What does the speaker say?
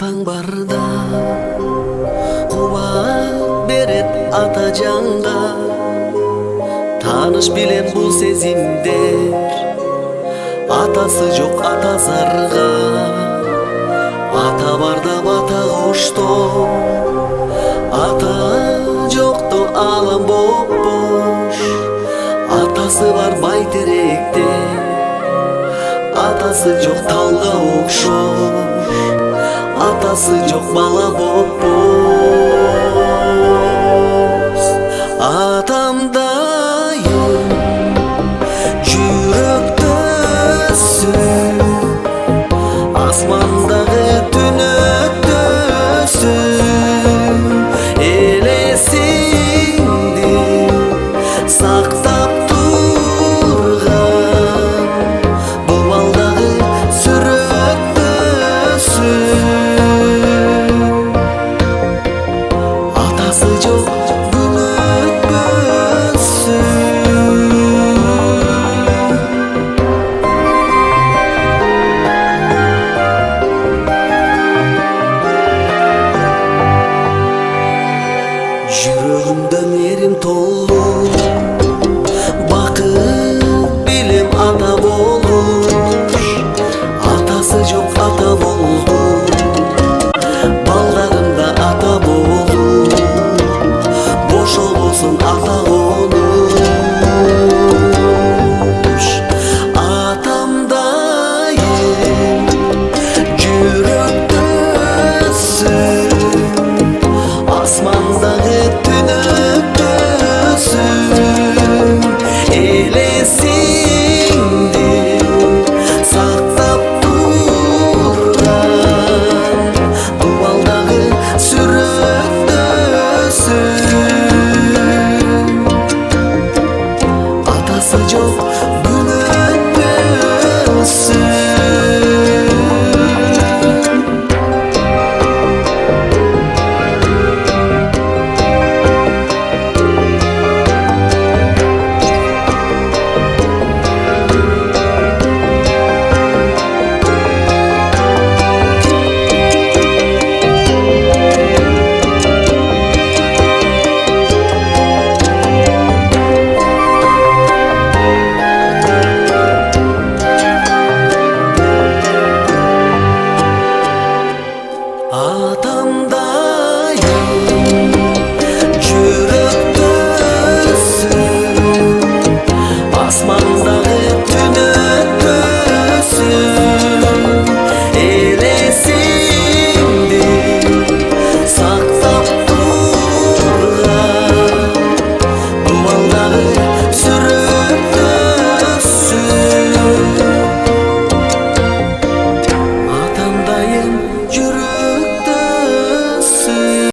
Атаң барда кубат берет ата жанга, тааныш билем бул сезимдер. Атасы жок ата зарга, ата барда бата коштоо. Ата жокто алам боп-бош, атасы бар байтеректе, атасы жок талга окшош, атасы жок бала боп-боз. Атамдайым жүрөктөсүң, асмандагы түнөктөсүң, элесиңди сактап турган бул балдагы сүрөттөсүң. Атасы жок күн өтпөсүн. Жүрөгүмдө мээрим толду, бакыт билем ата болуш. Атасы жок ата болду, балдарымда ата болду. Бошолбосун ата конуш. Атамдайым жүрөктөсүң, асмандагы түнөктөсүң, элесиңди сактап турган бул балдагы сүрөттөсүң. Атасы жок күн өтпөсүн. Атамдайым жүрөктөсүң, асмандагы түнөктөсүң, элесиңди сактап турган бул балдагы